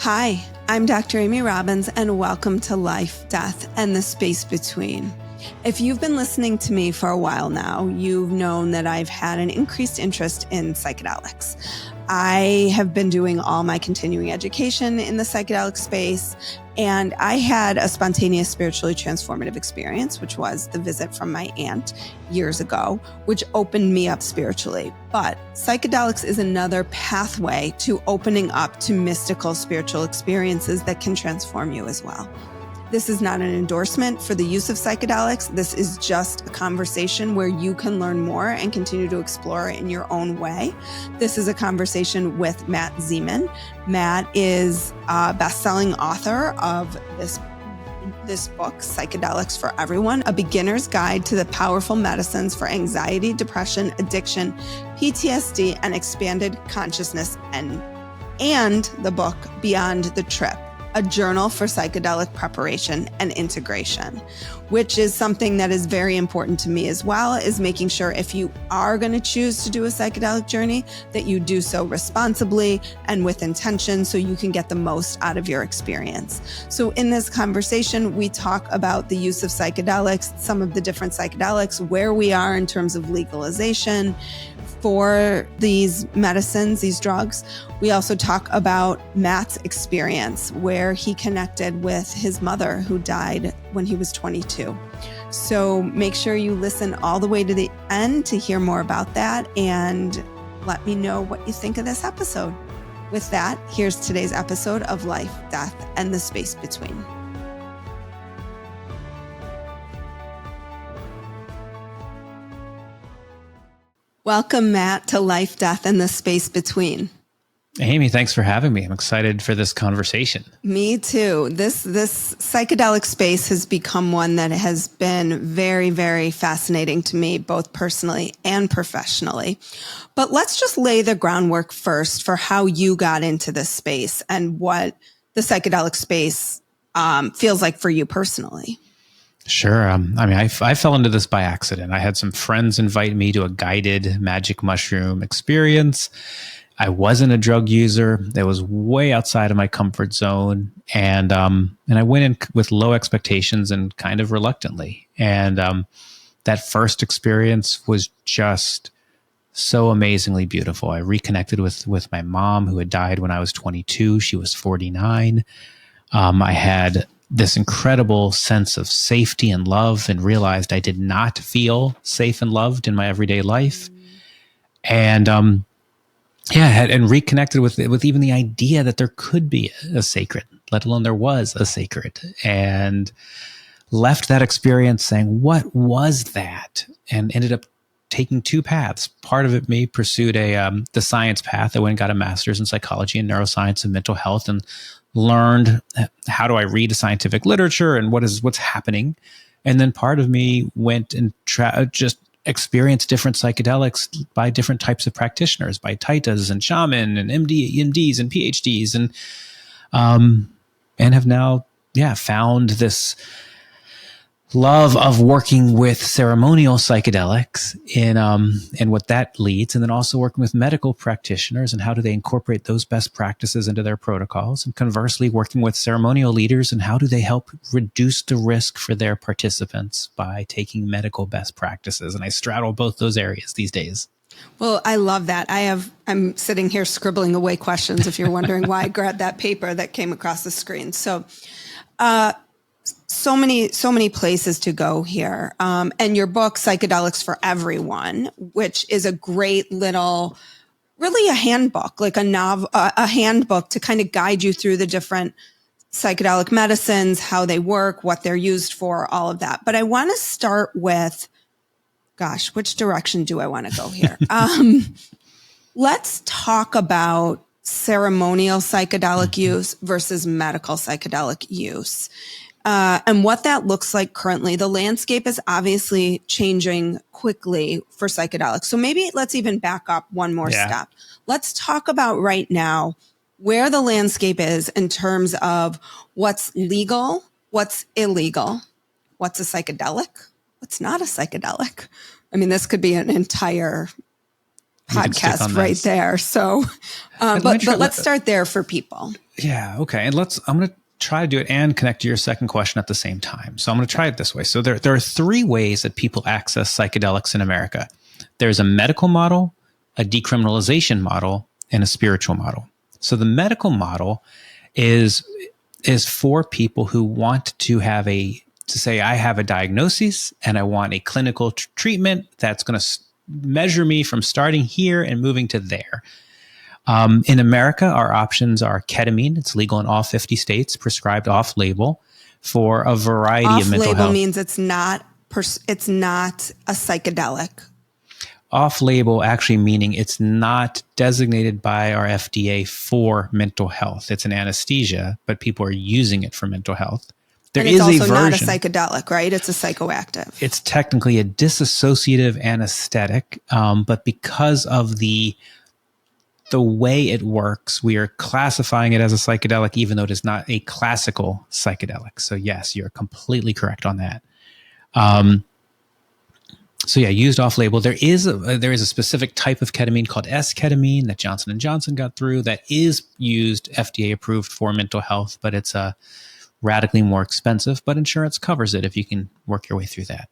Hi, I'm Dr. Amy Robbins, and welcome to Life, Death, and the Space Between. If you've been listening to me for a while now, you've known that I've had an increased interest in psychedelics. I have been doing all my continuing education in the psychedelic space, and I had a spontaneous spiritually transformative experience, which was the visit from my aunt years ago, which opened me up spiritually. But psychedelics is another pathway to opening up to mystical spiritual experiences that can transform you as well. This is not an endorsement for the use of psychedelics. This is just a conversation where you can learn more and continue to explore in your own way. This is a conversation with Matt Zemon. Matt is a best-selling author of this book, Psychedelics for Everyone, a beginner's guide to the powerful medicines for anxiety, depression, addiction, PTSD, and expanded consciousness, and the book Beyond the Trip, a journal for psychedelic preparation and integration, which is something that is very important to me as well, is making sure if you are going to choose to do a psychedelic journey, that you do so responsibly and with intention so you can get the most out of your experience. So in this conversation, we talk about the use of psychedelics, some of the different psychedelics, where we are in terms of legalization for these medicines, these drugs. We also talk about Matt's experience where he connected with his mother who died when he was 22. So make sure you listen all the way to the end to hear more about that and let me know what you think of this episode. With that, here's today's episode of Life, Death, and the Space Between. Welcome, Matt, to Life, Death, and the Space Between. Amy, thanks for having me. I'm excited for this conversation. Me too. This psychedelic space has become one that has been very, very fascinating to me, both personally and professionally. But let's just lay the groundwork first for how you got into this space and what the psychedelic space feels like for you personally. Sure. I fell into this by accident. I had some friends invite me to a guided magic mushroom experience. I wasn't a drug user. It was way outside of my comfort zone. And I went in with low expectations and kind of reluctantly. And that first experience was just so amazingly beautiful. I reconnected with my mom, who had died when I was 22. She was 49. I had this incredible sense of safety and love and realized I did not feel safe and loved in my everyday life. And and reconnected with even the idea that there could be a sacred, let alone there was a sacred, and left that experience saying, what was that? And ended up taking two paths. Part of it, me pursued the science path. I went and got a master's in psychology and neuroscience and mental health and learned how do I read scientific literature and what's happening. And then part of me went and just experienced different psychedelics by different types of practitioners, by taitas and shaman and MDs and PhDs, and have now found this love of working with ceremonial psychedelics and what that leads, and then also working with medical practitioners and how do they incorporate those best practices into their protocols, and conversely working with ceremonial leaders and how do they help reduce the risk for their participants by taking medical best practices. And I straddle both those areas these days. Well, I love that. I'm sitting here scribbling away questions if you're wondering why I grabbed that paper that came across the screen. So many places to go here. And your book, Psychedelics for Everyone, which is a great little, really a handbook, like a handbook to kind of guide you through the different psychedelic medicines, how they work, what they're used for, all of that. But I want to start with, which direction do I want to go here? Let's talk about ceremonial psychedelic use versus medical psychedelic use. And what that looks like currently. The landscape is obviously changing quickly for psychedelics. So maybe let's even back up one more step. Let's talk about right now where the landscape is in terms of what's legal, what's illegal, what's a psychedelic, what's not a psychedelic. I mean, this could be an entire podcast right there. So, but let's start there for people. Yeah. Okay. And I'm going to try to do it and connect to your second question at the same time. So I'm going to try it this way. So there are three ways that people access psychedelics in America. There's a medical model, a decriminalization model, and a spiritual model. So the medical model is for people who want to say, I have a diagnosis and I want a clinical treatment that's going to measure me from starting here and moving to there. In America, our options are ketamine. It's legal in all 50 states, prescribed off-label for a variety of mental health. Off-label means it's not a psychedelic. Off-label actually meaning it's not designated by our FDA for mental health. It's an anesthesia, but people are using it for mental health. There is also not a psychedelic, right? It's a psychoactive. It's technically a dissociative anesthetic, but because of the way it works, we are classifying it as a psychedelic, even though it is not a classical psychedelic. So yes, you're completely correct on that. So yeah, used off-label. There is a specific type of ketamine called S-ketamine that Johnson & Johnson got through that is used, FDA approved for mental health, but it's radically more expensive, but insurance covers it if you can work your way through that.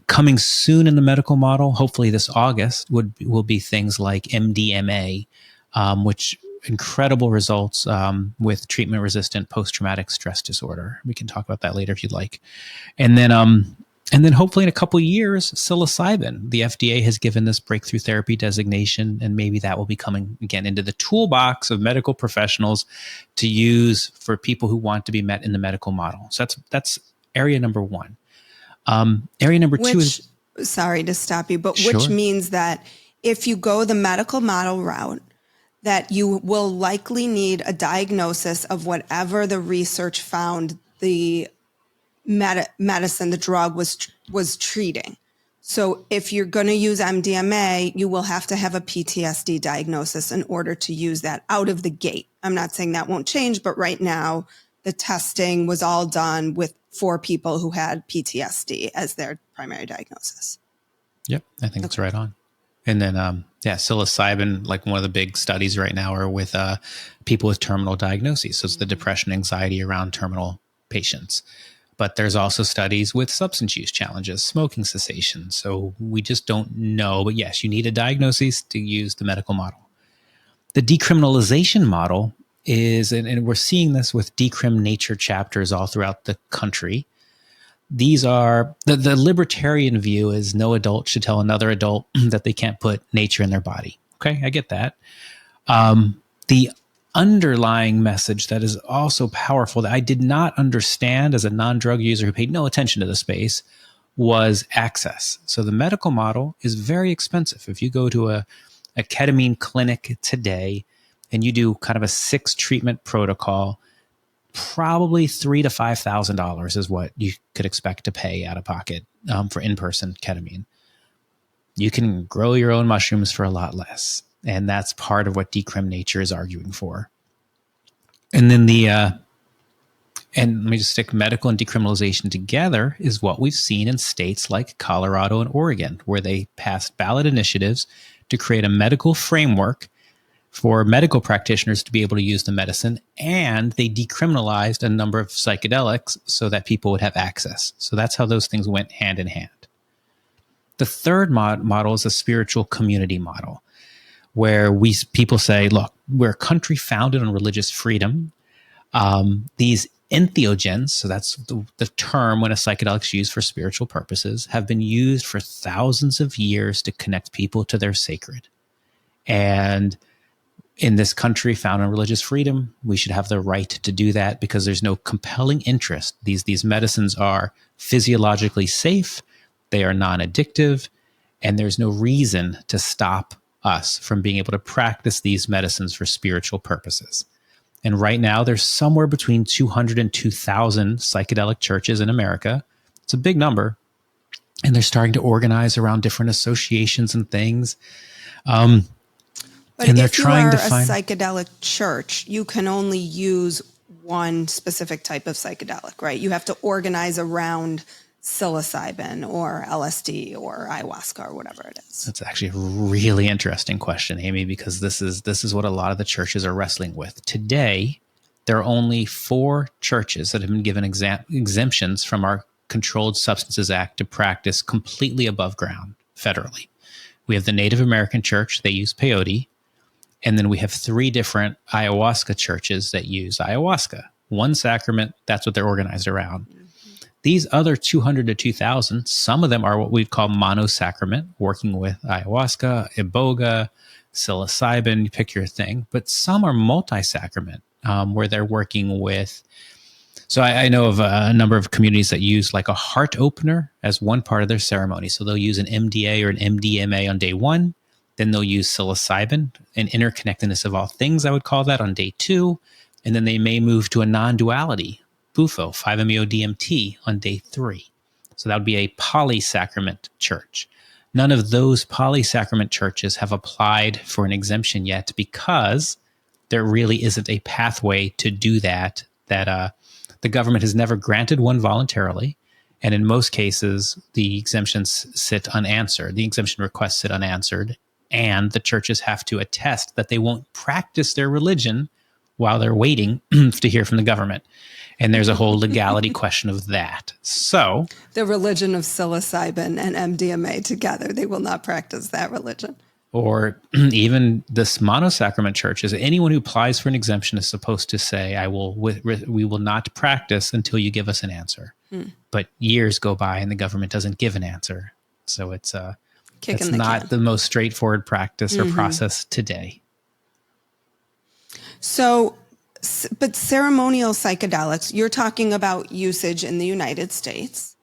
Coming soon in the medical model, hopefully this August, will be things like MDMA, which incredible results with treatment-resistant post-traumatic stress disorder. We can talk about that later if you'd like. And then hopefully in a couple of years, psilocybin. The FDA has given this breakthrough therapy designation, and maybe that will be coming again into the toolbox of medical professionals to use for people who want to be met in the medical model. So that's area number one. Area number two is... Sorry to stop you, but Sure. Which means that if you go the medical model route, that you will likely need a diagnosis of whatever the research found the medicine, the drug was treating. So if you're going to use MDMA, you will have to have a PTSD diagnosis in order to use that out of the gate. I'm not saying that won't change, but right now the testing was all done with 4 people who had PTSD as their primary diagnosis. Yep, I think that's right on. And then, psilocybin, like one of the big studies right now are with people with terminal diagnoses. So it's the depression, anxiety around terminal patients. But there's also studies with substance use challenges, smoking cessation. So we just don't know. But yes, you need a diagnosis to use the medical model. The decriminalization model is, and we're seeing this with decrim nature chapters all throughout the country. These are, the libertarian view is no adult should tell another adult that they can't put nature in their body. Okay, I get that. The underlying message that is also powerful that I did not understand as a non-drug user who paid no attention to the space was access. So the medical model is very expensive. If you go to a ketamine clinic today and you do kind of a 6 treatment protocol, probably $3,000 to $5,000 is what you could expect to pay out of pocket for in-person ketamine. You can grow your own mushrooms for a lot less. And that's part of what decrim nature is arguing for. And then and let me just stick medical and decriminalization together is what we've seen in states like Colorado and Oregon, where they passed ballot initiatives to create a medical framework for medical practitioners to be able to use the medicine. And they decriminalized a number of psychedelics so that people would have access. So that's how those things went hand in hand. The third model is a spiritual community model, where people say, look, we're a country founded on religious freedom. These entheogens, so that's the term when a psychedelic's used for spiritual purposes, have been used for thousands of years to connect people to their sacred. And in this country founded on religious freedom, we should have the right to do that because there's no compelling interest. These medicines are physiologically safe, they are non-addictive, and there's no reason to stop us from being able to practice these medicines for spiritual purposes. And right now, there's somewhere between 200 and 2,000 psychedelic churches in America. It's a big number. And they're starting to organize around different associations and things. But and they're if you trying are to a find psychedelic church, you can only use one specific type of psychedelic, right? You have to organize around psilocybin or LSD or ayahuasca or whatever it is? That's actually a really interesting question, Amy, because this is what a lot of the churches are wrestling with. Today, there are only 4 churches that have been given exemptions from our Controlled Substances Act to practice completely above ground federally. We have the Native American Church, they use peyote, and then we have 3 different ayahuasca churches that use ayahuasca. One sacrament, that's what they're organized around. These other 200 to 2,000, some of them are what we call monosacrament, working with ayahuasca, iboga, psilocybin, you pick your thing. But some are multi-sacrament, where they're working with. So I know of a number of communities that use like a heart opener as one part of their ceremony. So they'll use an MDA or an MDMA on day 1. Then they'll use psilocybin, an interconnectedness of all things, I would call that, on day 2. And then they may move to a non-duality, Bufo, 5-MeO-DMT, on day 3. So that would be a polysacrament church. None of those polysacrament churches have applied for an exemption yet because there really isn't a pathway to do that the government has never granted one voluntarily. And in most cases, the exemptions sit unanswered. The exemption requests sit unanswered. And the churches have to attest that they won't practice their religion while they're waiting to hear from the government. And there's a whole legality question of that. So the religion of psilocybin and MDMA together, they will not practice that religion. Or even this monosacrament churches, anyone who applies for an exemption is supposed to say, we will not practice until you give us an answer. But years go by and the government doesn't give an answer. So it's not the most straightforward practice or process today. So, but ceremonial psychedelics, you're talking about usage in the United States.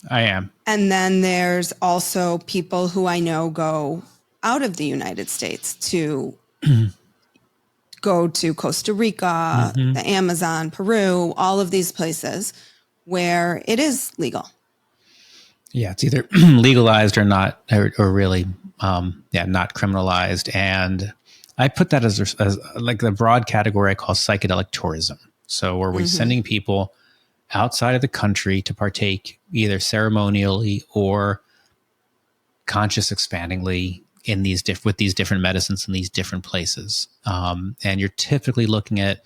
I am. And then there's also people who I know go out of the United States to go to Costa Rica, the Amazon, Peru, all of these places where it is legal. Yeah, it's either legalized or not, or really, not criminalized. And I put that as like the broad category I call psychedelic tourism. So where we're sending people outside of the country to partake either ceremonially or conscious expandingly in with these different medicines in these different places. And you're typically looking at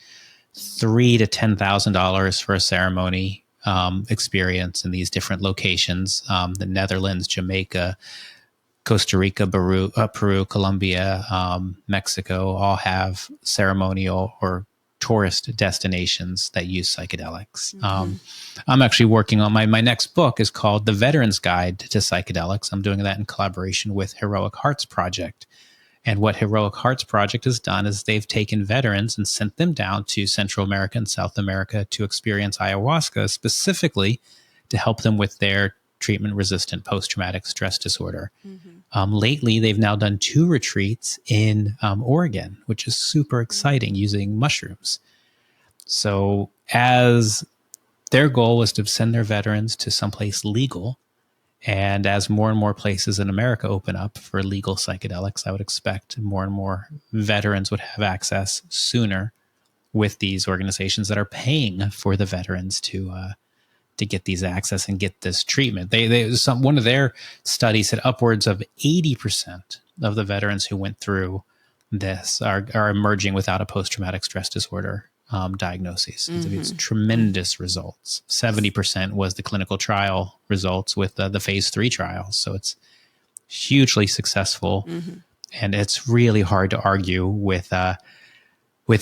$3,000 to $10,000 for a ceremony experience in these different locations. The Netherlands, Jamaica, Costa Rica, Peru, Colombia, Mexico all have ceremonial or tourist destinations that use psychedelics. I'm actually working on my next book is called The Veteran's Guide to Psychedelics. I'm doing that in collaboration with Heroic Hearts Project. And what Heroic Hearts Project has done is they've taken veterans and sent them down to Central America and South America to experience ayahuasca specifically to help them with their treatment-resistant post-traumatic stress disorder. Lately, they've now done 2 retreats in Oregon, which is super exciting, using mushrooms. So as their goal was to send their veterans to someplace legal, and as more and more places in America open up for legal psychedelics, I would expect more and more veterans would have access sooner with these organizations that are paying for the veterans to get these access and get this treatment. One of their studies said upwards of 80% of the veterans who went through this are emerging without a post-traumatic stress disorder diagnosis. It's tremendous results. 70% was the clinical trial results with the phase 3 trials. So it's hugely successful. And it's really hard to argue with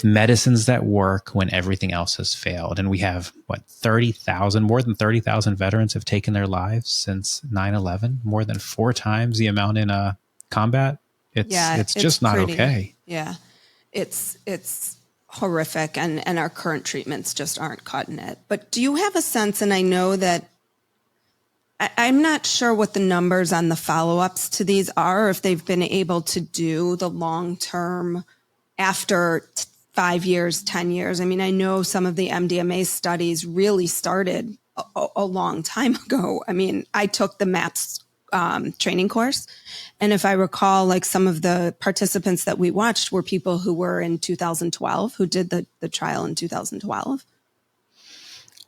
medicines that work when everything else has failed. And we have, more than 30,000 veterans have taken their lives since 9/11, more than 4 times the amount in combat. It's just not okay. Yeah, it's horrific. And our current treatments just aren't cutting it. But do you have a sense, and I know that I'm not sure what the numbers on the follow-ups to these are, or if they've been able to do the long-term after 5 years, 10 years. I mean, I know some of the MDMA studies really started a long time ago. I mean, I took the MAPS training course. And if I recall, like some of the participants that we watched were people who were in 2012, who did the trial in 2012.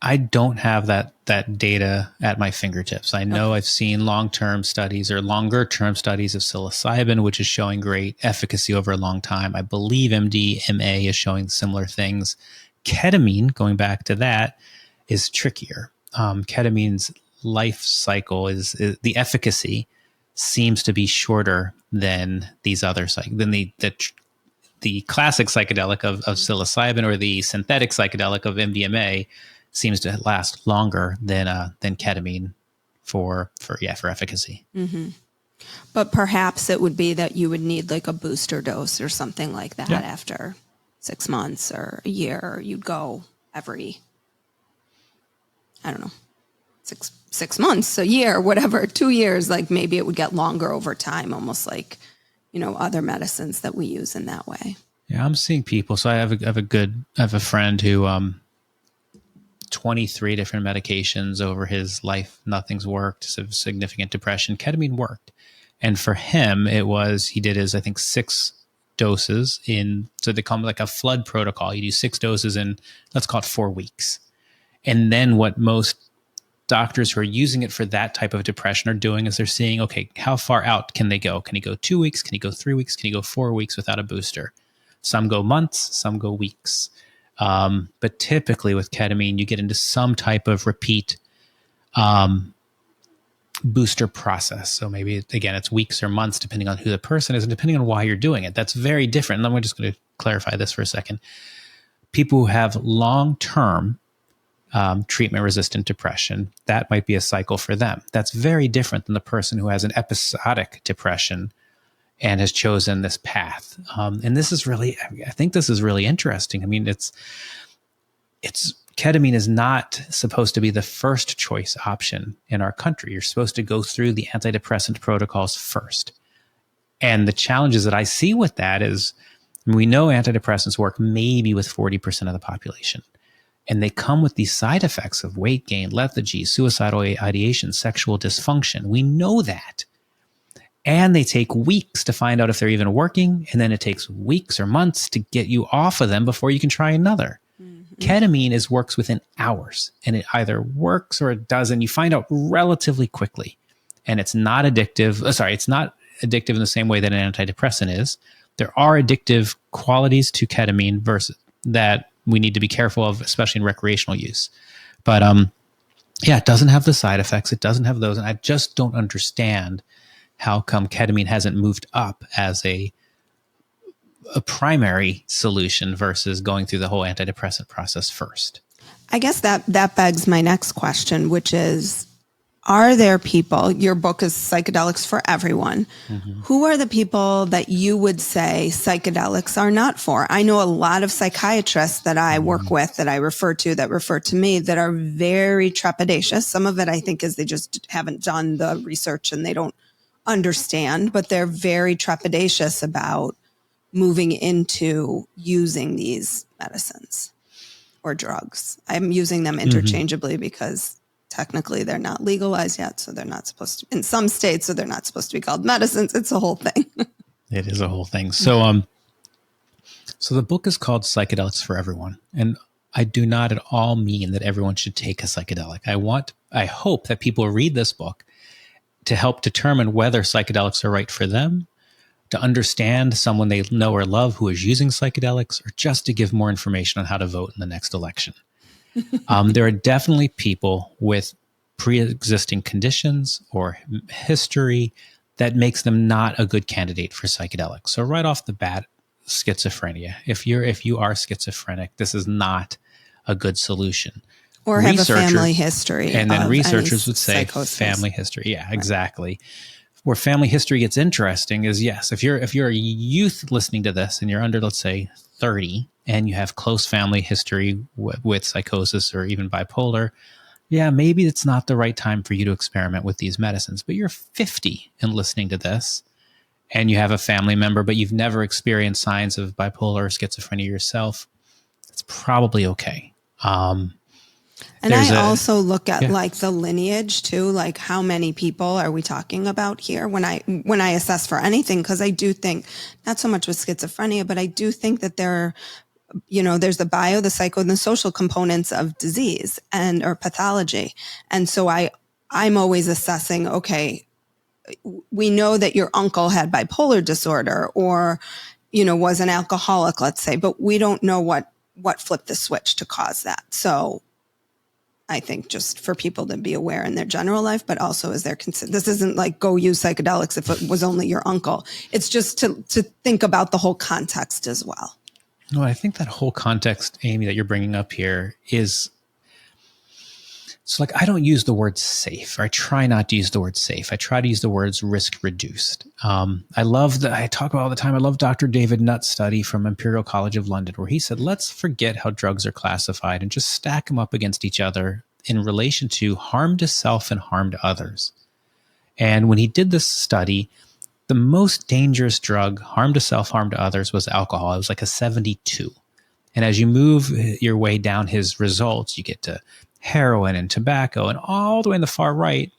I don't have that data at my fingertips. I know I've seen long-term studies or longer-term studies of psilocybin, which is showing great efficacy over a long time. I believe MDMA is showing similar things. Ketamine, going back to that, is trickier. Ketamine's life cycle is the efficacy seems to be shorter than these other than the classic psychedelic of psilocybin, or the synthetic psychedelic of MDMA seems to last longer than ketamine for efficacy. Mm-hmm. But perhaps it would be that you would need like a booster dose or something like that after 6 months or a year, or you'd go every, I don't know, six months, a year, whatever, 2 years, like maybe it would get longer over time, almost like, other medicines that we use in that way. Yeah, I'm seeing people. So I have a friend who, 23 different medications over his life, nothing's worked. So significant depression, ketamine worked. And for him, he did his, I think, 6 doses so they call it like a flood protocol. You do 6 doses in, let's call it 4 weeks. And then what most doctors who are using it for that type of depression are doing is they're seeing, okay, how far out can they go? Can he go 2 weeks? Can he go 3 weeks? Can he go 4 weeks without a booster? Some go months, some go weeks. But typically with ketamine, you get into some type of repeat booster process. So maybe, again, it's weeks or months, depending on who the person is and depending on why you're doing it. That's very different. And I'm just going to clarify this for a second. People who have long-term treatment-resistant depression, that might be a cycle for them. That's very different than the person who has an episodic depression and has chosen this path. And this is really, I think this is really interesting. I mean, it's ketamine is not supposed to be the first choice option in our country. You're supposed to go through the antidepressant protocols first. And the challenges that I see with that is, we know antidepressants work maybe with 40% of the population. And they come with these side effects of weight gain, lethargy, suicidal ideation, sexual dysfunction. We know that. And they take weeks to find out if they're even working. And then it takes weeks or months to get you off of them before you can try another. Mm-hmm. Ketamine works within hours. And it either works or it doesn't. You find out relatively quickly. And it's not addictive. It's not addictive in the same way that an antidepressant is. There are addictive qualities to ketamine versus that we need to be careful of, especially in recreational use. But it doesn't have the side effects. It doesn't have those. And I just don't understand how come ketamine hasn't moved up as a primary solution versus going through the whole antidepressant process first. I guess that begs my next question, which is, are there people, your book is Psychedelics for Everyone, mm-hmm. Who are the people that you would say psychedelics are not for? I know a lot of psychiatrists that I work with, that I refer to me, that are very trepidatious. Some of it I think is they just haven't done the research and they don't understand, but they're very trepidatious about moving into using these medicines or drugs. I'm using them interchangeably mm-hmm. because technically they're not legalized yet, so they're not supposed to, in some states, so they're not supposed to be called medicines. It's a whole thing. It is a whole thing. So, so the book is called Psychedelics for Everyone. And I do not at all mean that everyone should take a psychedelic. I hope that people read this book to help determine whether psychedelics are right for them, to understand someone they know or love who is using psychedelics, or just to give more information on how to vote in the next election. There are definitely people with pre-existing conditions or history that makes them not a good candidate for psychedelics. So right off the bat, schizophrenia. If you are schizophrenic, this is not a good solution. Or have a family history. And then researchers would say family history. Yeah, right. Exactly. Where family history gets interesting is, yes, if you're a youth listening to this and you're under, let's say, 30, and you have close family history with psychosis or even bipolar, yeah, maybe it's not the right time for you to experiment with these medicines. But you're 50 and listening to this, and you have a family member, but you've never experienced signs of bipolar or schizophrenia yourself, it's probably okay. And I also look at like the lineage too, like how many people are we talking about here when I assess for anything? Because I do think, not so much with schizophrenia, but I do think that there are there's the bio, the psycho, and the social components of disease or pathology. And so I'm always assessing, okay, we know that your uncle had bipolar disorder or, was an alcoholic, let's say, but we don't know what flipped the switch to cause that. So I think just for people to be aware in their general life, but also as this isn't like go use psychedelics if it was only your uncle. It's just to think about the whole context as well. No, I think that whole context, Amy, that you're bringing up here is, so like, I don't use the word safe, or I try not to use the word safe. I try to use the words risk reduced. I talk about all the time. I love Dr. David Nutt's study from Imperial College of London, where he said, let's forget how drugs are classified and just stack them up against each other in relation to harm to self and harm to others. And when he did this study, the most dangerous drug, harm to self, harm to others, was alcohol. It was like a 72. And as you move your way down his results, you get to heroin and tobacco, and all the way in the far right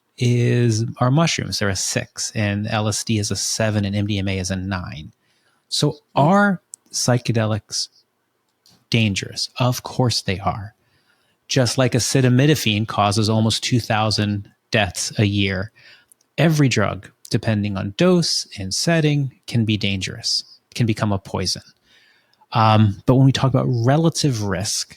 are mushrooms. They're a 6, and LSD is a 7, and MDMA is a 9. So are psychedelics dangerous? Of course they are. Just like acetaminophen causes almost 2,000 deaths a year, every drug, depending on dose and setting, can be dangerous, can become a poison. But when we talk about relative risk,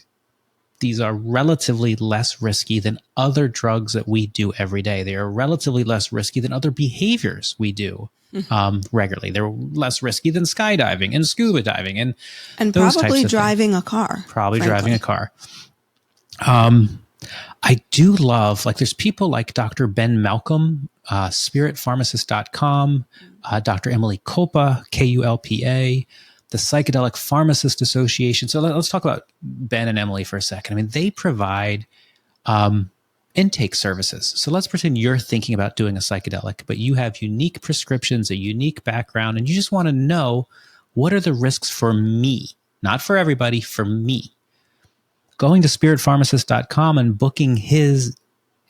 these are relatively less risky than other drugs that we do every day. They are relatively less risky than other behaviors we do regularly. They're less risky than skydiving and scuba diving and those probably driving a car. Probably driving a car. I do love, like, there's people like Dr. Ben Malcolm, spiritpharmacist.com, Dr. Emily Kulpa, Kulpa, the Psychedelic Pharmacist Association. So let's talk about Ben and Emily for a second. I mean, they provide intake services. So let's pretend you're thinking about doing a psychedelic, but you have unique prescriptions, a unique background, and you just want to know, what are the risks for me? Not for everybody, for me. Going to spiritpharmacist.com and booking his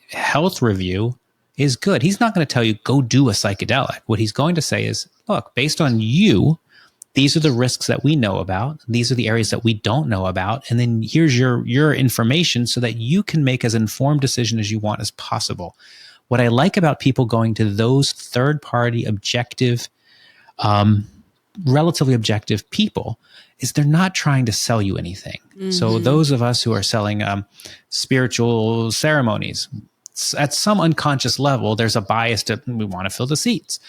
health review is good. He's not going to tell you, go do a psychedelic. What he's going to say is, look, based on you, these are the risks that we know about. These are the areas that we don't know about. And then here's your information so that you can make as informed decision as you want as possible. What I like about people going to those third-party objective, relatively objective people is they're not trying to sell you anything. Mm-hmm. So those of us who are selling spiritual ceremonies, at some unconscious level, there's a bias to, we want to fill the seats.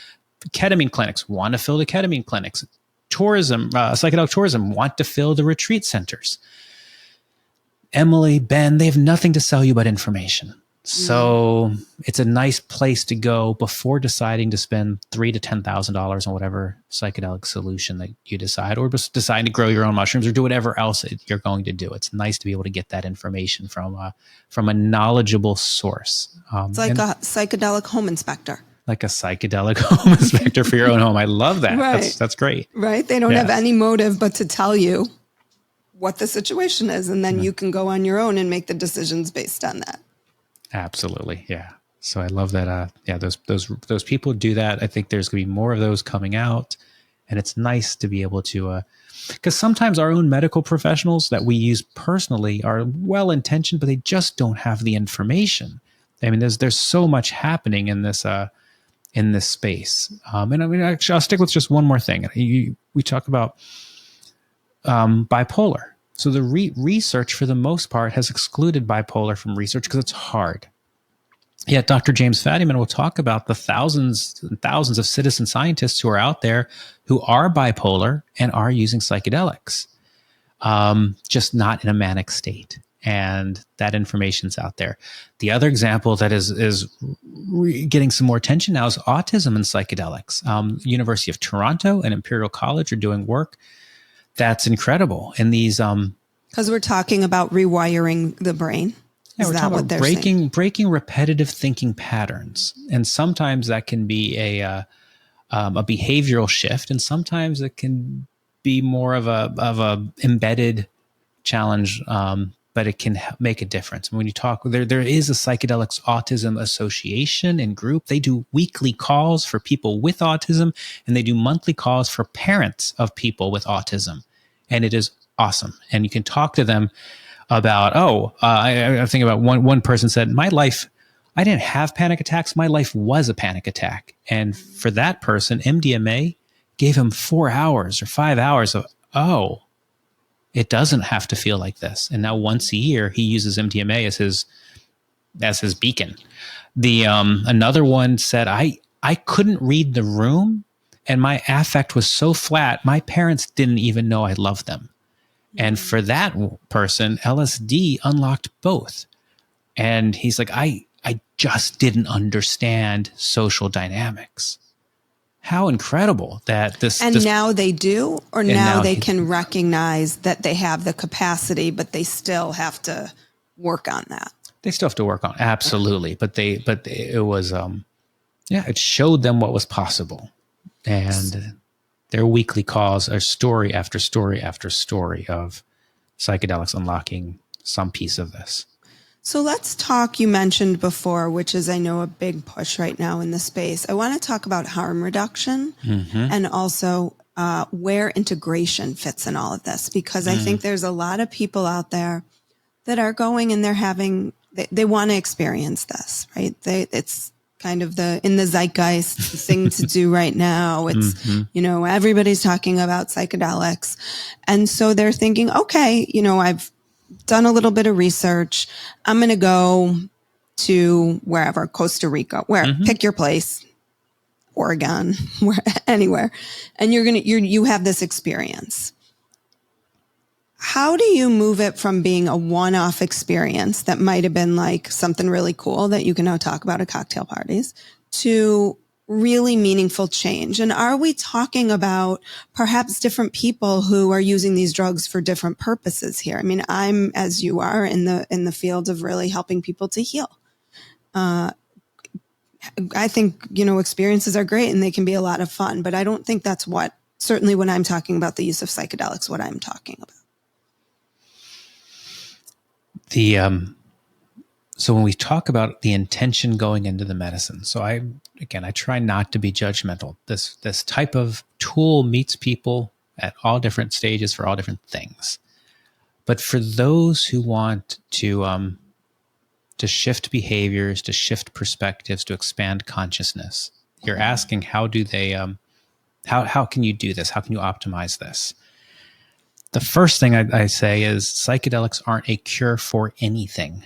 Ketamine clinics want to fill the ketamine clinics. Tourism, psychedelic tourism want to fill the retreat centers. Emily, Ben, they have nothing to sell you but information. So it's a nice place to go before deciding to spend $3,000 to $10,000 on whatever psychedelic solution that you decide, or just deciding to grow your own mushrooms or do whatever else you're going to do. It's nice to be able to get that information from a knowledgeable source. It's like a psychedelic home inspector. Like a psychedelic home inspector for your own home. I love that. Right. That's great. Right. They don't have any motive but to tell you what the situation is. And then you can go on your own and make the decisions based on that. Absolutely. Yeah. So I love that. Those people do that. I think there's going to be more of those coming out, and it's nice to be able to, because sometimes our own medical professionals that we use personally are well-intentioned, but they just don't have the information. I mean, there's so much happening in this space. And I mean, actually, I'll stick with just one more thing. We talk about bipolar. So the research, for the most part, has excluded bipolar from research because it's hard. Yet Dr. James Fadiman will talk about the thousands and thousands of citizen scientists who are out there who are bipolar and are using psychedelics, just not in a manic state. And that information's out there. The other example that is getting some more attention now is autism and psychedelics. University of Toronto and Imperial College are doing work that's incredible. And these, because we're talking about rewiring the brain. Yeah, we're talking about breaking repetitive thinking patterns, and sometimes that can be a behavioral shift, and sometimes it can be more of a embedded challenge. But it can make a difference. When you talk, there is a Psychedelics Autism Association and group. They do weekly calls for people with autism, and they do monthly calls for parents of people with autism. And it is awesome. And you can talk to them about, I think about one person said, my life, I didn't have panic attacks. My life was a panic attack. And for that person, MDMA gave him 4 hours or 5 hours of, it doesn't have to feel like this. And now once a year, he uses MDMA as his beacon. The another one said, I couldn't read the room, and my affect was so flat, my parents didn't even know I loved them. And for that person, LSD unlocked both. And he's like, I just didn't understand social dynamics. How incredible that this... And this, now they do, or now they can recognize that they have the capacity, but they still have to work on that. They still have to work on, absolutely. But it was, it showed them what was possible. And their weekly calls are story after story after story of psychedelics unlocking some piece of this. So let's talk, you mentioned before, which is, I know, a big push right now in the space. I want to talk about harm reduction and also where integration fits in all of this, because I think there's a lot of people out there that are going and they're having, they want to experience this, right? It's kind of in the zeitgeist thing to do right now. It's, everybody's talking about psychedelics. And so they're thinking, okay, I've done a little bit of research. I'm going to go to wherever, Costa Rica, pick your place, Oregon, anywhere. And you have this experience. How do you move it from being a one-off experience that might have been like something really cool that you can now talk about at cocktail parties to really meaningful change? And are we talking about perhaps different people who are using these drugs for different purposes here? I mean, I'm, as you are, in the field of really helping people to heal. I think, experiences are great and they can be a lot of fun, but I don't think that's certainly when I'm talking about the use of psychedelics, what I'm talking about. So when we talk about the intention going into the medicine, so I try not to be judgmental. This type of tool meets people at all different stages for all different things. But for those who want to shift behaviors, to shift perspectives, to expand consciousness, you're asking, how do they, how can you do this? How can you optimize this? The first thing I say is psychedelics aren't a cure for anything.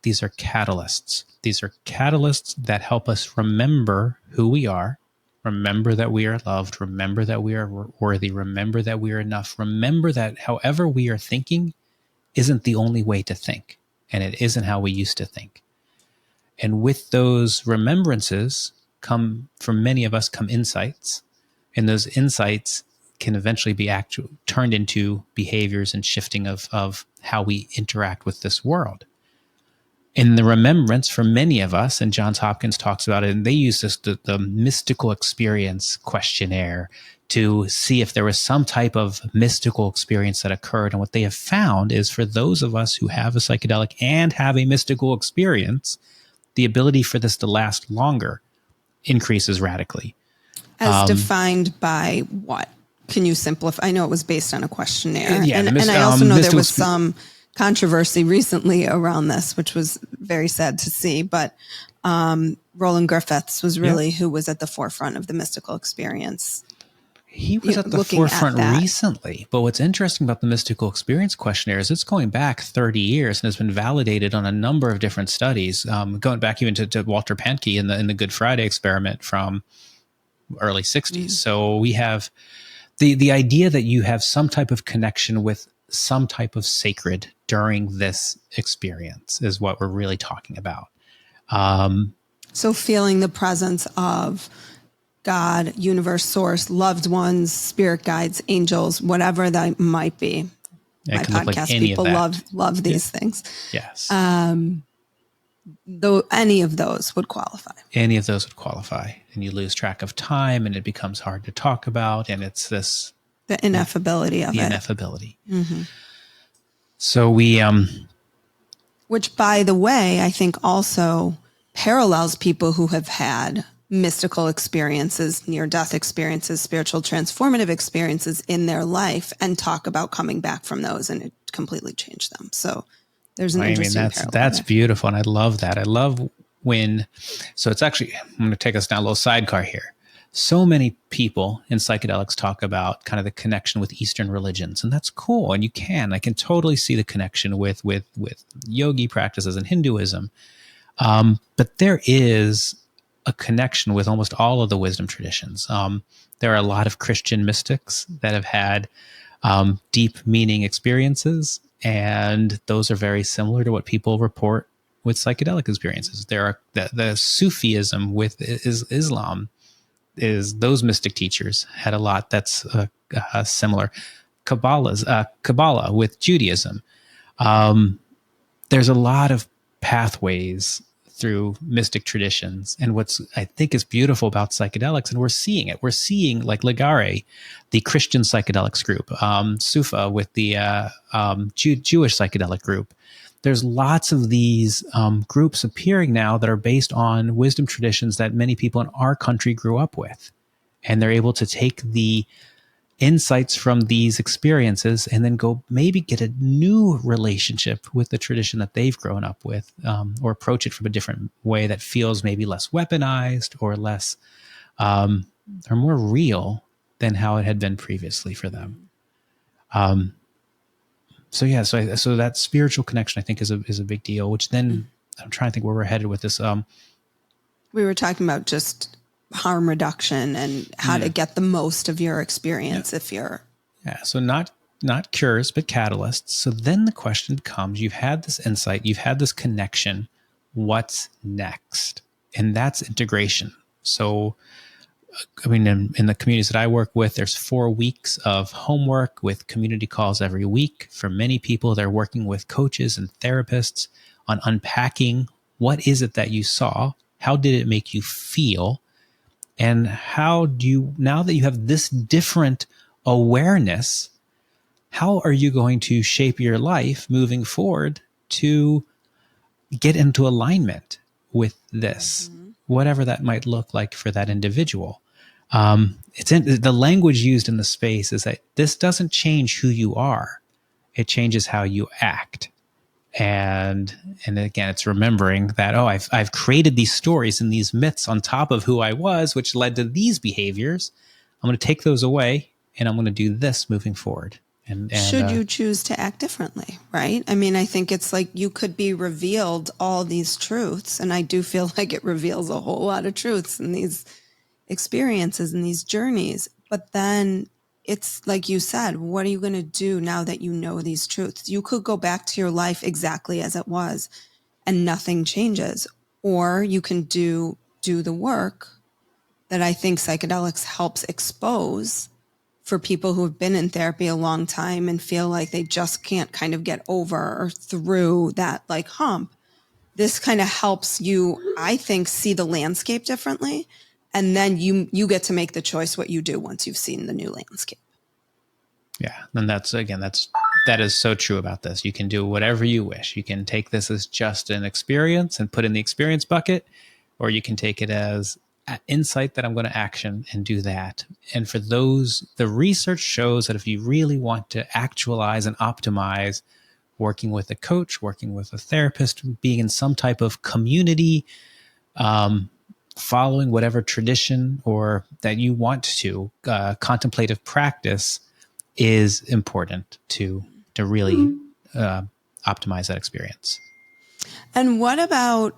These are catalysts. These are catalysts that help us remember who we are, remember that we are loved, remember that we are worthy, remember that we are enough, remember that however we are thinking isn't the only way to think, and it isn't how we used to think. And with those remembrances for many of us, come insights, and those insights can eventually be turned into behaviors and shifting of how we interact with this world. In the remembrance, for many of us, and Johns Hopkins talks about it, and they use the mystical experience questionnaire to see if there was some type of mystical experience that occurred. And what they have found is, for those of us who have a psychedelic and have a mystical experience, the ability for this to last longer increases radically. As defined by what? Can you simplify? I know it was based on a questionnaire. Yeah, and I also know there was some controversy recently around this, which was very sad to see. But Roland Griffiths was really who was at the forefront of the mystical experience. He was at the forefront recently. But what's interesting about the mystical experience questionnaire is it's going back 30 years and has been validated on a number of different studies, going back even to Walter Pahnke in the Good Friday experiment from early 60s. So we have the idea that you have some type of connection with some type of sacred during this experience is what we're really talking about. So feeling the presence of God, universe, source, loved ones, spirit guides, angels, whatever that might be. My podcast people love these things. Yes. Though any of those would qualify. Any of those would qualify. And you lose track of time and it becomes hard to talk about. And it's this... The ineffability of it. The ineffability. Mm-hmm. So we... Which, by the way, I think also parallels people who have had mystical experiences, near-death experiences, spiritual transformative experiences in their life and talk about coming back from those, and it completely changed them. So there's an interesting parallel that's there. beautiful. And I love that. I love when, so it's actually, I'm going to take us down a little sidecar here. So many people in psychedelics talk about kind of the connection with Eastern religions, and that's cool. And I can totally see the connection with yogi practices and Hinduism. But there is a connection with almost all of the wisdom traditions. There are a lot of Christian mystics that have had deep meaning experiences, and those are very similar to what people report with psychedelic experiences. There are the Sufism with Islam, is those mystic teachers had a lot that's similar. Kabbalah with Judaism. There's a lot of pathways through mystic traditions. And what's I think is beautiful about psychedelics, and we're seeing it. We're seeing like Ligare, the Christian psychedelics group, Sufa with the Jewish psychedelic group. There's lots of these groups appearing now that are based on wisdom traditions that many people in our country grew up with. And they're able to take the insights from these experiences and then go maybe get a new relationship with the tradition that they've grown up with, or approach it from a different way that feels maybe less weaponized or less or more real than how it had been previously for them. So that spiritual connection, I think, is a big deal, which then I'm trying to think where we're headed with this. We were talking about just harm reduction and how to get the most of your experience if you're. Yeah. So not cures, but catalysts. So then the question becomes, you've had this insight, you've had this connection. What's next? And that's integration. So, I mean, in the communities that I work with, there's 4 weeks of homework with community calls every week. For many people, they're working with coaches and therapists on unpacking what is it that you saw? How did it make you feel? And how do you, now that you have this different awareness, how are you going to shape your life moving forward to get into alignment with this, whatever that might look like for that individual? The language used in the space is that this doesn't change who you are. It changes how you act. And again, it's remembering that, I've created these stories and these myths on top of who I was, which led to these behaviors. I'm going to take those away and I'm going to do this moving forward. And should you choose to act differently, right? I mean, I think it's like you could be revealed all these truths, and I do feel like it reveals a whole lot of truths in these experiences and these journeys. But then it's like you said, what are you going to do now that you know these truths? You could go back to your life exactly as it was and nothing changes. Or you can do the work that I think psychedelics helps expose for people who have been in therapy a long time and feel like they just can't kind of get over or through that like hump. This kind of helps you, I think, see the landscape differently. And then you get to make the choice what you do once you've seen the new landscape. Yeah. And that is so true about this. You can do whatever you wish. You can take this as just an experience and put in the experience bucket, or you can take it as insight that I'm going to action and do that. And for those, the research shows that if you really want to actualize and optimize, working with a coach, working with a therapist, being in some type of community, following whatever tradition or that you want to, contemplative practice is important to really optimize that experience. And what about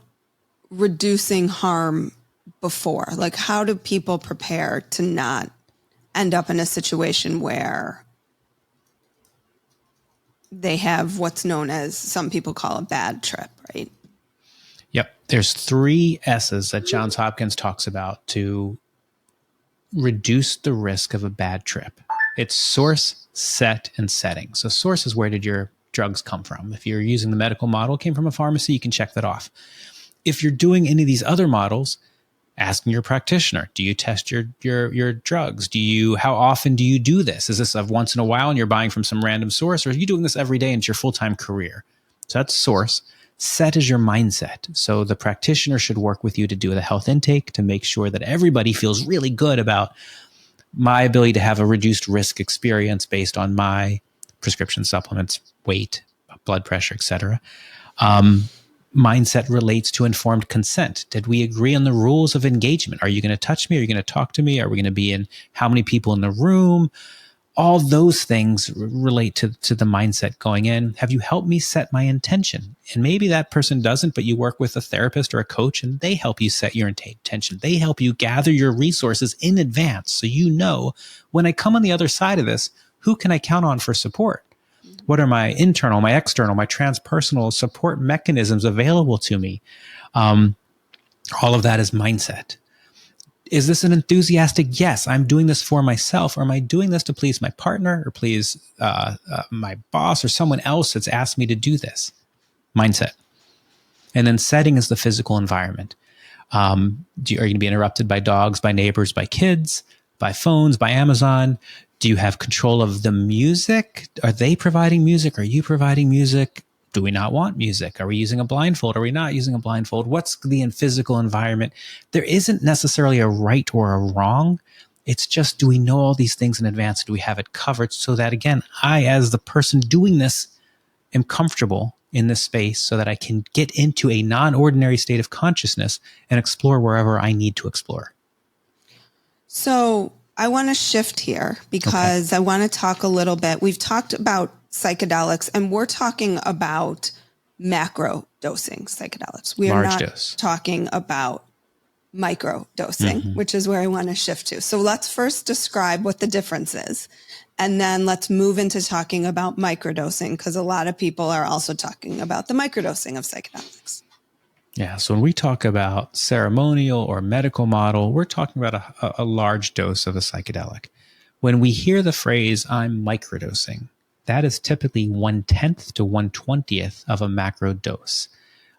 reducing harm before? Like, how do people prepare to not end up in a situation where they have what's known as, some people call a bad trip, right? Yep. There's 3 S's that Johns Hopkins talks about to reduce the risk of a bad trip. It's source, set, and setting. So source is, where did your drugs come from? If you're using the medical model, it came from a pharmacy, you can check that off. If you're doing any of these other models, asking your practitioner, do you test your drugs? How often do you do this? Is this a once in a while and you're buying from some random source, or are you doing this every day and it's your full-time career? So that's source. Set is your mindset. So the practitioner should work with you to do the health intake to make sure that everybody feels really good about my ability to have a reduced risk experience based on my prescription supplements, weight, blood pressure, etc. Mindset relates to informed consent. Did we agree on the rules of engagement? Are you going to touch me? Are you going to talk to me? Are we going to be in how many people in the room? All those things relate to the mindset going in. Have you helped me set my intention? And maybe that person doesn't, but you work with a therapist or a coach and they help you set your intention. They help you gather your resources in advance so you know when I come on the other side of this, who can I count on for support? What are my internal, my external, my transpersonal support mechanisms available to me? All of that is mindset. Is this an enthusiastic? Yes, I'm doing this for myself. Or am I doing this to please my partner or please my boss or someone else that's asked me to do this? Mindset. And then setting is the physical environment. Are you going to be interrupted by dogs, by neighbors, by kids, by phones, by Amazon? Do you have control of the music? Are they providing music? Are you providing music? Do we not want music? Are we using a blindfold? Are we not using a blindfold? What's the physical environment? There isn't necessarily a right or a wrong. It's just, do we know all these things in advance? Do we have it covered so that, again, I, as the person doing this, am comfortable in this space so that I can get into a non-ordinary state of consciousness and explore wherever I need to explore? So I want to shift here because I want to talk a little bit. We've talked about psychedelics and we're talking about macro dosing psychedelics. We are not talking about micro dosing, which is where I want to shift to. So let's first describe what the difference is. And then let's move into talking about microdosing because a lot of people are also talking about the microdosing of psychedelics. Yeah. So when we talk about ceremonial or medical model, we're talking about a large dose of a psychedelic. When we hear the phrase, I'm microdosing, that is typically 1/10 to 1/20th of a macro dose.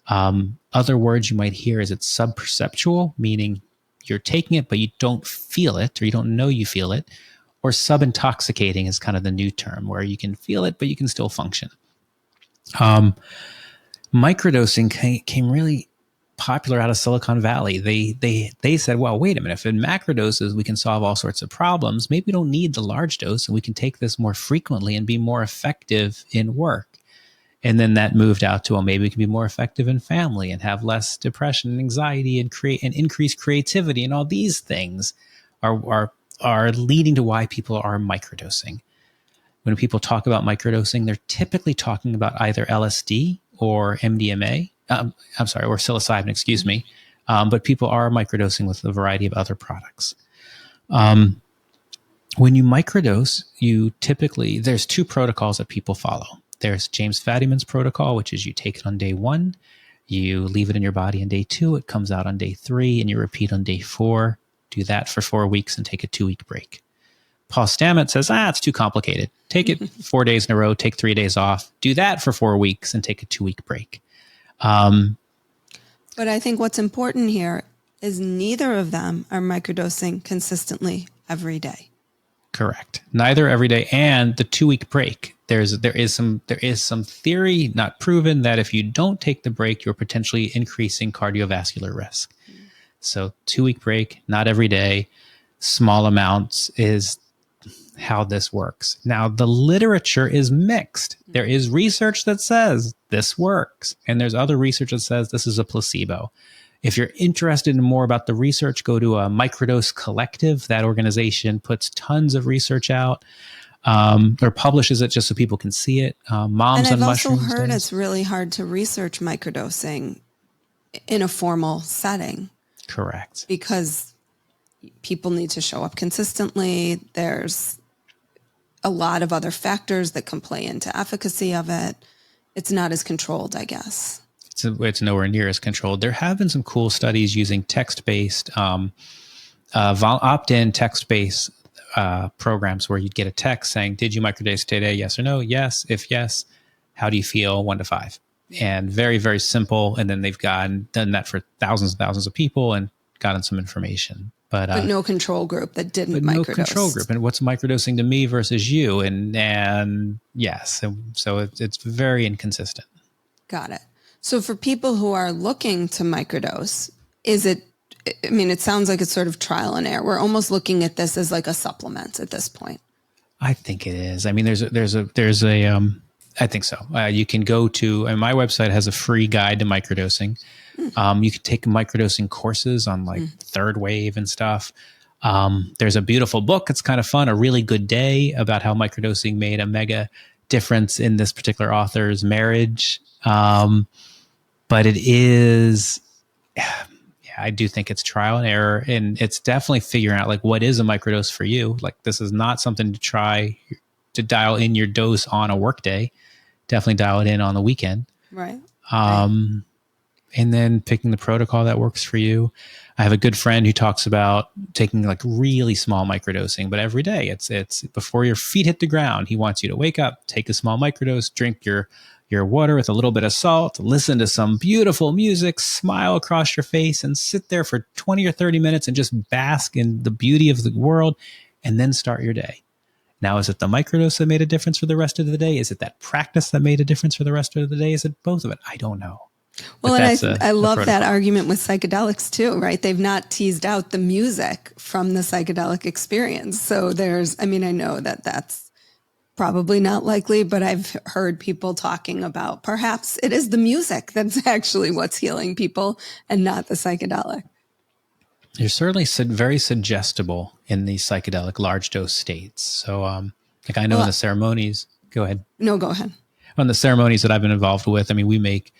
Other words you might hear is it's subperceptual, meaning you're taking it, but you don't feel it or you don't know you feel it. Or subintoxicating is kind of the new term where you can feel it, but you can still function. Microdosing came really popular out of Silicon Valley. They said, well, wait a minute, if in macrodoses we can solve all sorts of problems, maybe we don't need the large dose and we can take this more frequently and be more effective in work. And then that moved out to, well, maybe we can be more effective in family and have less depression and anxiety and create and increase creativity. And all these things are leading to why people are microdosing. When people talk about microdosing, they're typically talking about either LSD or MDMA. Or psilocybin, excuse me. But people are microdosing with a variety of other products. When you microdose, there's two protocols that people follow. There's James Fadiman's protocol, which is you take it on day 1, you leave it in your body on day 2, it comes out on day 3, and you repeat on day 4. Do that for 4 weeks and take a 2-week break. Paul Stamets says, it's too complicated. Take it 4 days in a row, take 3 days off, do that for 4 weeks and take a 2-week break. But I think what's important here is neither of them are microdosing consistently every day. Correct. Neither every day, and the 2-week break. There is some theory, not proven, that if you don't take the break, you're potentially increasing cardiovascular risk. So 2-week break, not every day, small amounts is how this works. Now, the literature is mixed. There is research that says this works, and there's other research that says this is a placebo. If you're interested in more about the research, go to a Microdose Collective. That organization puts tons of research out or publishes it just so people can see it. Moms on Mushrooms. And I've also heard it's really hard to research microdosing in a formal setting. Correct. Because people need to show up consistently. There's a lot of other factors that can play into efficacy of it. It's not as controlled, I guess. It's nowhere near as controlled. There have been some cool studies using text-based, opt-in text-based programs where you'd get a text saying, did you microdose today? Yes or no? Yes. If yes, how do you feel? 1 to 5. And very, very simple. And then they've done that for thousands and thousands of people and gotten some information. But no control group that didn't microdose. No control group. And what's microdosing to me versus you? And yes. So it's very inconsistent. Got it. So for people who are looking to microdose, it sounds like it's sort of trial and error. We're almost looking at this as like a supplement at this point. I think it is. I mean, I think so. You can go to, my website has a free guide to microdosing. You can take microdosing courses on like third wave and stuff. There's a beautiful book. It's kind of fun. A Really Good Day, about how microdosing made a mega difference in this particular author's marriage. But it is, I do think it's trial and error, and it's definitely figuring out like what is a microdose for you. Like, this is not something to try to dial in your dose on a work day. Definitely dial it in on the weekend. Right. And then picking the protocol that works for you. I have a good friend who talks about taking like really small microdosing, but every day it's before your feet hit the ground. He wants you to wake up, take a small microdose, drink your water with a little bit of salt, listen to some beautiful music, smile across your face, and sit there for 20 or 30 minutes and just bask in the beauty of the world, and then start your day. Now, is it the microdose that made a difference for the rest of the day? Is it that practice that made a difference for the rest of the day? Is it both of it? I don't know. Well, and I love that argument with psychedelics too, right? They've not teased out the music from the psychedelic experience. So I know that that's probably not likely, but I've heard people talking about perhaps it is the music that's actually what's healing people and not the psychedelic. You're certainly very suggestible in the psychedelic large dose states. So like I know in the ceremonies, go ahead. No, go ahead. On the ceremonies that I've been involved with, I mean, we make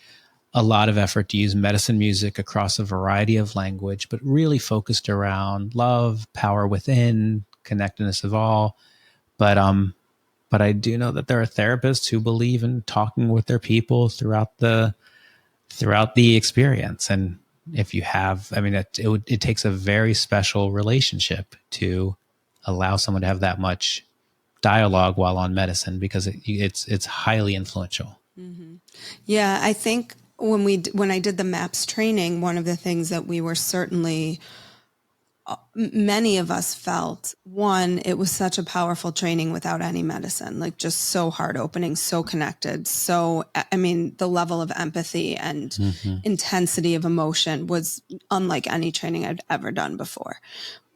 a lot of effort to use medicine music across a variety of language, but really focused around love, power within, connectedness of all. But I do know that there are therapists who believe in talking with their people throughout the experience. And if you have, it takes a very special relationship to allow someone to have that much dialogue while on medicine, because it's highly influential. Mm-hmm. Yeah, I think when I did the MAPS training, one of the things that we were certainly, many of us felt, one, it was such a powerful training without any medicine, like just so heart opening, so connected. So, the level of empathy and intensity of emotion was unlike any training I'd ever done before.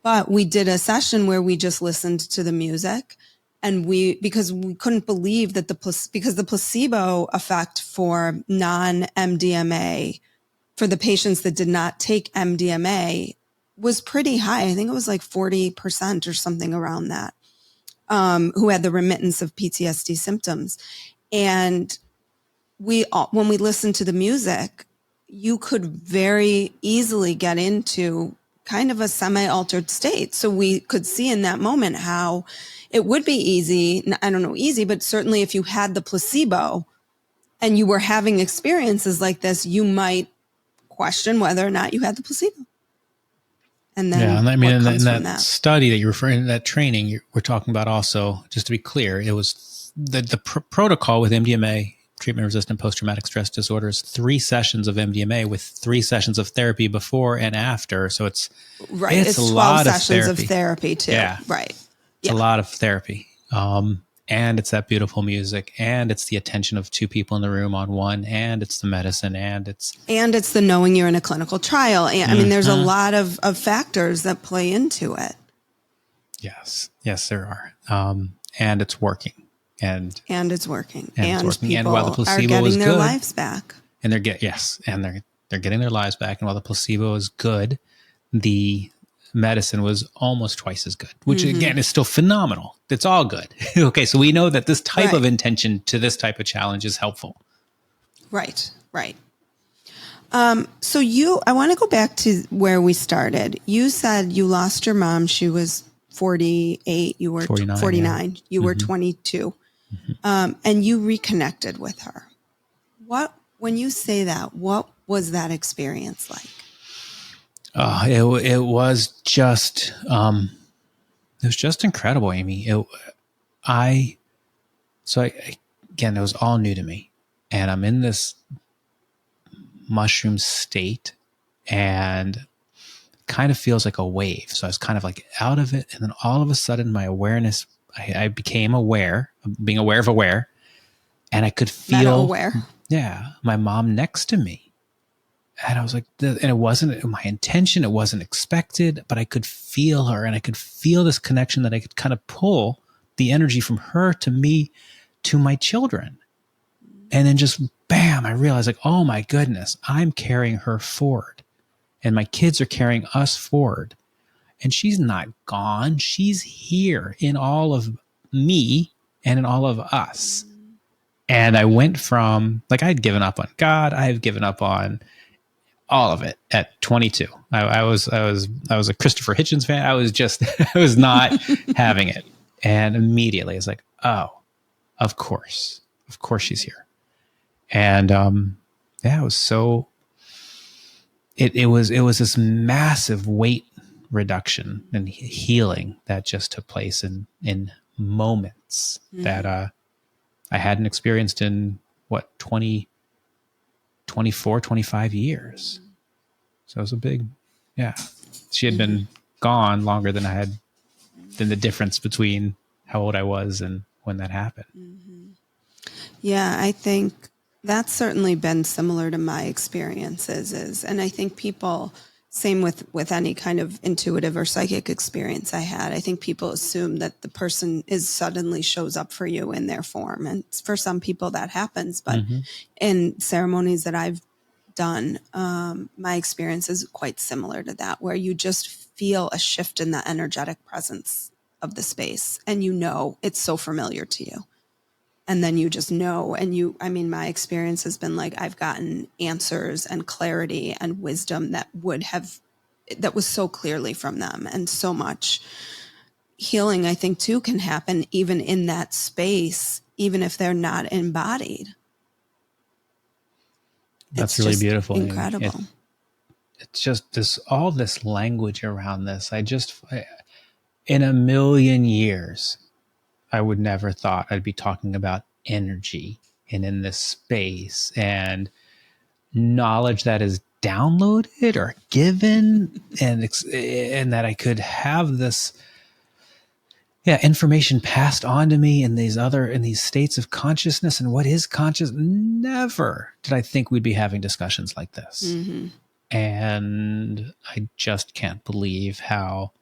But we did a session where we just listened to the music, and because we couldn't believe that because the placebo effect for non-MDMA, for the patients that did not take MDMA, was pretty high. I think it was like 40% or something around that, who had the remittance of PTSD symptoms. And when we listened to the music, you could very easily get into kind of a semi-altered state. So we could see in that moment how it would be easy. I don't know, easy, but certainly if you had the placebo and you were having experiences like this, you might question whether or not you had the placebo. And then, in that study that you're referring to, that training we're talking about, also, just to be clear, it was the protocol with MDMA, treatment-resistant post-traumatic stress disorders, 3 sessions of MDMA with 3 sessions of therapy before and after. So it's right. It's 12 sessions of therapy too. Yeah, right. It's a lot of therapy. And it's that beautiful music, and it's the attention of 2 people in the room on one, and it's the medicine, and it's the knowing you're in a clinical trial. And there's a lot of factors that play into it. Yes, there are. And it's working. And it's working. And people while the placebo are getting is their good, lives back. And they're getting their lives back. And while the placebo is good, the medicine was almost twice as good, which again is still phenomenal. It's all good. Okay, so we know that this type of intention to this type of challenge is helpful. Right. So I want to go back to where we started. You said you lost your mom. She was 48. You were 49. Yeah. You were 22. And you reconnected with her. When you say that, what was that experience like? It was just incredible, Amy. Again, it was all new to me, and I'm in this mushroom state, and kind of feels like a wave. So I was kind of like out of it, and then all of a sudden my awareness, I became aware, being aware of aware, and I could feel Yeah. My mom next to me. And I was like, and it wasn't my intention. It wasn't expected, but I could feel her, and I could feel this connection that I could kind of pull the energy from her to me, to my children. And then just bam, I realized like, oh my goodness, I'm carrying her forward, and my kids are carrying us forward. And she's not gone. She's here in all of me and in all of us. And I went from like, I had given up on God. I have given up on all of it at 22. I was a Christopher Hitchens fan. I was just, I was not having it. And immediately it's like, oh, of course she's here. And, yeah, it was so, it was this massive weight reduction and healing that just took place in moments that, I hadn't experienced in what, 24, 25 years. So it was a big, yeah. She had been gone longer than than the difference between how old I was and when that happened. Yeah, I think that's certainly been similar to my experiences and I think people, same with any kind of intuitive or psychic experience I had, I think people assume that the person suddenly shows up for you in their form. And for some people that happens, but in ceremonies that I've done, my experience is quite similar to that, where you just feel a shift in the energetic presence of the space and it's so familiar to you. And then you just know, and my experience has been like, I've gotten answers and clarity and wisdom that was so clearly from them. And so much healing, I think too, can happen even in that space, even if they're not embodied. That's really beautiful. Incredible. It's just all this language around this. In a million years, I would never thought I'd be talking about energy and in this space and knowledge that is downloaded or given, and that I could have this, information passed on to me in these states of consciousness. And what is conscious? Never did I think we'd be having discussions like this. Mm-hmm. And I just can't believe how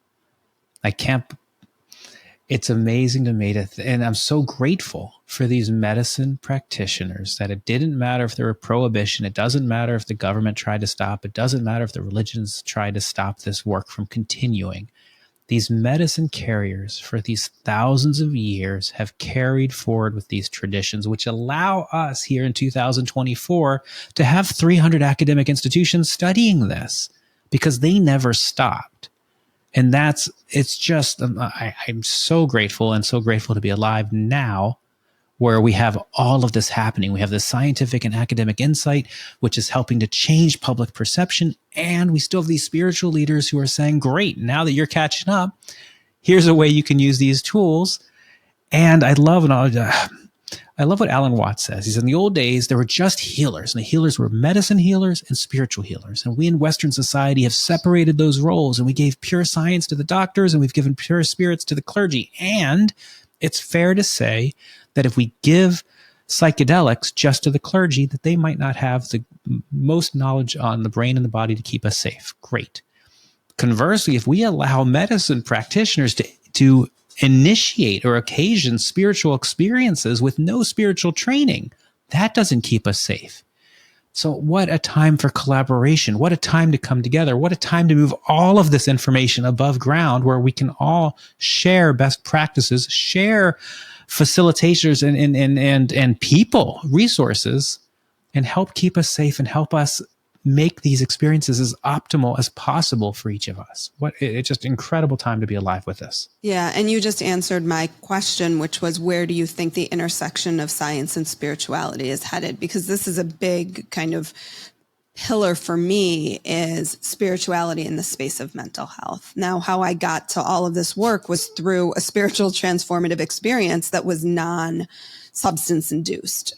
it's amazing to me and I'm so grateful for these medicine practitioners that it didn't matter if there were prohibition. It doesn't matter if the government tried to stop. It doesn't matter if the religions tried to stop this work from continuing. These medicine carriers for these thousands of years have carried forward with these traditions, which allow us here in 2024 to have 300 academic institutions studying this because they never stopped. And I'm so grateful to be alive now where we have all of this happening. We have this scientific and academic insight, which is helping to change public perception. And we still have these spiritual leaders who are saying, great, now that you're catching up, here's a way you can use these tools. And I love what Alan Watts says. He said, in the old days, there were just healers, and the healers were medicine healers and spiritual healers. And we in Western society have separated those roles, and we gave pure science to the doctors, and we've given pure spirits to the clergy. And it's fair to say that if we give psychedelics just to the clergy, that they might not have the most knowledge on the brain and the body to keep us safe. Great. Conversely, if we allow medicine practitioners to initiate or occasion spiritual experiences with no spiritual training, that doesn't keep us safe. So what a time for collaboration. What a time to come together. What a time to move all of this information above ground where we can all share best practices, share facilitators and people, resources, and help keep us safe and help us make these experiences as optimal as possible for each of us. It's just an incredible time to be alive with this. Yeah. And you just answered my question, which was, where do you think the intersection of science and spirituality is headed? Because this is a big kind of pillar for me, is spirituality in the space of mental health. Now, how I got to all of this work was through a spiritual transformative experience that was non-substance induced.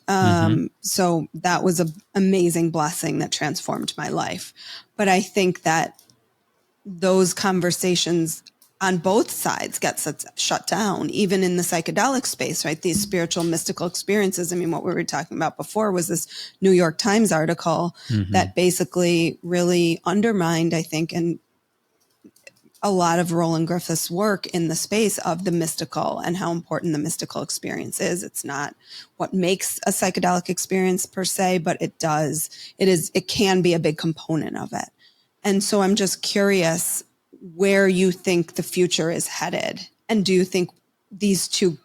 So that was an amazing blessing that transformed my life. But I think that those conversations on both sides gets shut down, even in the psychedelic space, right? These spiritual mystical experiences. I mean, what we were talking about before was this New York Times article that basically really undermined, I think, and a lot of Roland Griffiths' work in the space of the mystical and how important the mystical experience is. It's not what makes a psychedelic experience per se, but it can be a big component of it. And so I'm just curious where you think the future is headed. And do you think these two,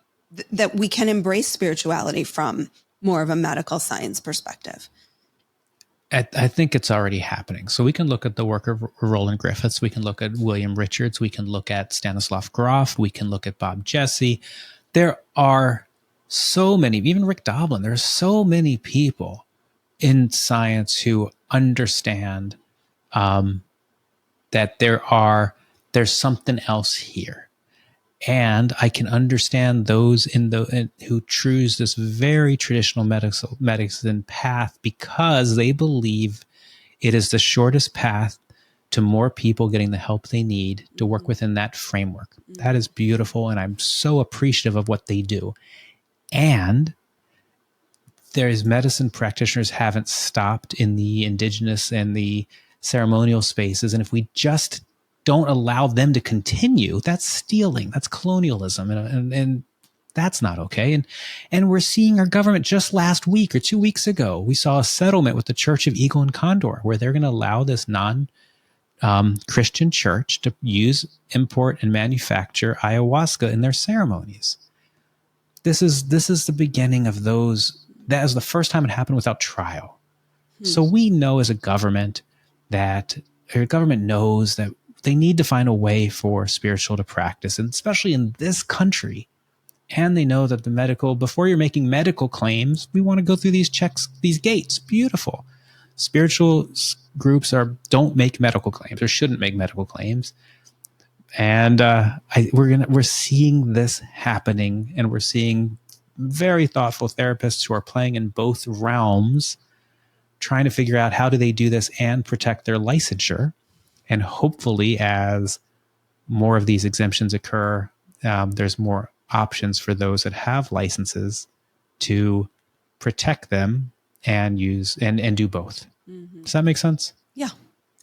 that we can embrace spirituality from more of a medical science perspective? I think it's already happening. So we can look at the work of Roland Griffiths. We can look at William Richards. We can look at Stanislav Grof. We can look at Bob Jesse. There are so many, even Rick Doblin, there are so many people in science who understand that there's something else here. And I can understand those who choose this very traditional medicine path because they believe it is the shortest path to more people getting the help they need to work within that framework. That is beautiful, and I'm so appreciative of what they do. And there's medicine practitioners haven't stopped in the indigenous and the ceremonial spaces, and if we just don't allow them to continue, that's stealing, that's colonialism, and that's not okay. And we're seeing our government just last week or 2 weeks ago, we saw a settlement with the Church of Eagle and Condor where they're going to allow this non-Christian church to use, import, and manufacture ayahuasca in their ceremonies. This is the beginning of those. That is the first time it happened without trial. So we know as a government that our government knows that they need to find a way for spiritual to practice, and especially in this country. And they know that before you're making medical claims, we want to go through these checks, these gates. Beautiful. Spiritual groups don't make medical claims or shouldn't make medical claims. And we're seeing this happening, and we're seeing very thoughtful therapists who are playing in both realms, trying to figure out how do they do this and protect their licensure. And hopefully, as more of these exemptions occur, there's more options for those that have licenses to protect them and use and do both. Does that make sense? Yeah,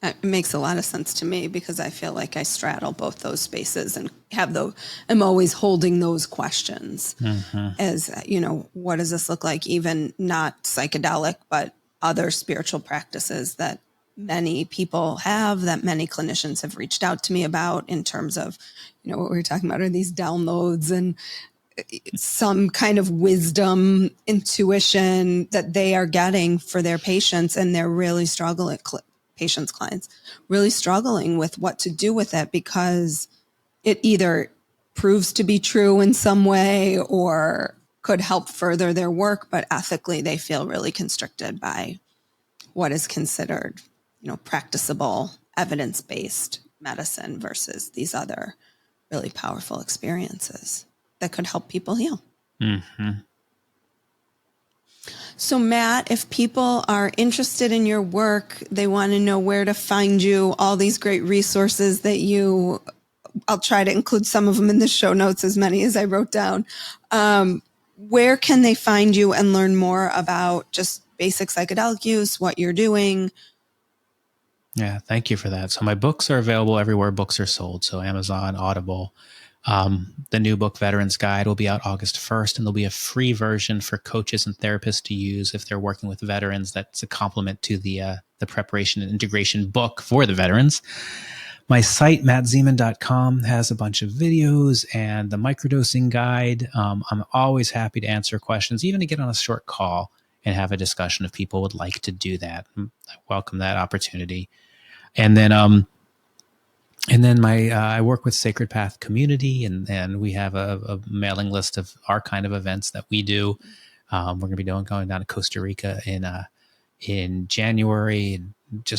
it makes a lot of sense to me because I feel like I straddle both those spaces and I'm always holding those questions as, what does this look like? Even not psychedelic, but other spiritual practices that many people have, that many clinicians have reached out to me about in terms of, what we were talking about are these downloads and some kind of wisdom, intuition that they are getting for their patients. And they're really struggling, clients, really struggling with what to do with it because it either proves to be true in some way or could help further their work, but ethically they feel really constricted by what is considered, practicable, evidence-based medicine versus these other really powerful experiences that could help people heal. So Matt, if people are interested in your work, they want to know where to find you, all these great resources that I'll try to include some of them in the show notes, as many as I wrote down. Where can they find you and learn more about just basic psychedelic use, what you're doing? Yeah, thank you for that. So my books are available everywhere books are sold. So Amazon, Audible. The new book, Veterans Guide, will be out August 1st, and there'll be a free version for coaches and therapists to use if they're working with veterans. That's a complement to the preparation and integration book for the veterans. My site, mattzemon.com, has a bunch of videos and the microdosing guide. I'm always happy to answer questions, even to get on a short call and have a discussion if people would like to do that. I welcome that opportunity. And then I work with Sacred Path Community, and we have a mailing list of our kind of events that we do. We're going to be going down to Costa Rica in January, and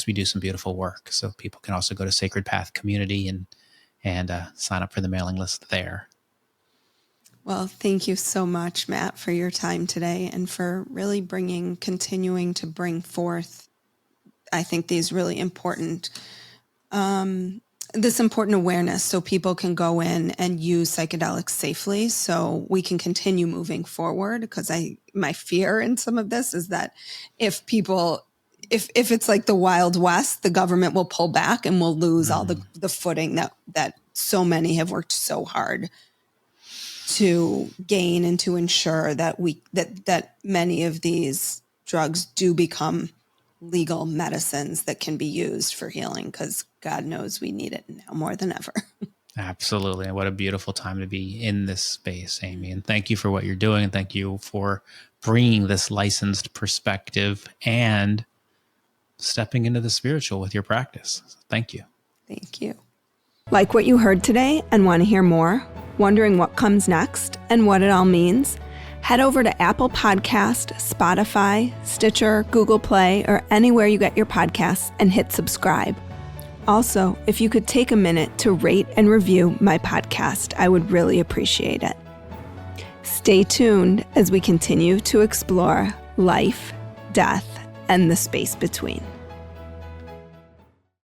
we do some beautiful work. So people can also go to Sacred Path Community and sign up for the mailing list there. Well, thank you so much, Matt, for your time today and for really continuing to bring forth, I think, these really important this important awareness so people can go in and use psychedelics safely so we can continue moving forward. Because my fear in some of this is that if it's like the Wild West, the government will pull back and we'll lose all the footing that so many have worked so hard to gain and to ensure that that many of these drugs do become legal medicines that can be used for healing, because God knows we need it now more than ever. Absolutely. And what a beautiful time to be in this space, Amy. And thank you for what you're doing. And thank you for bringing this licensed perspective and stepping into the spiritual with your practice. Thank you. Thank you. Like what you heard today and want to hear more? Wondering what comes next and what it all means? Head over to Apple Podcast, Spotify, Stitcher, Google Play, or anywhere you get your podcasts and hit subscribe. Also, if you could take a minute to rate and review my podcast, I would really appreciate it. Stay tuned as we continue to explore life, death, and the space between.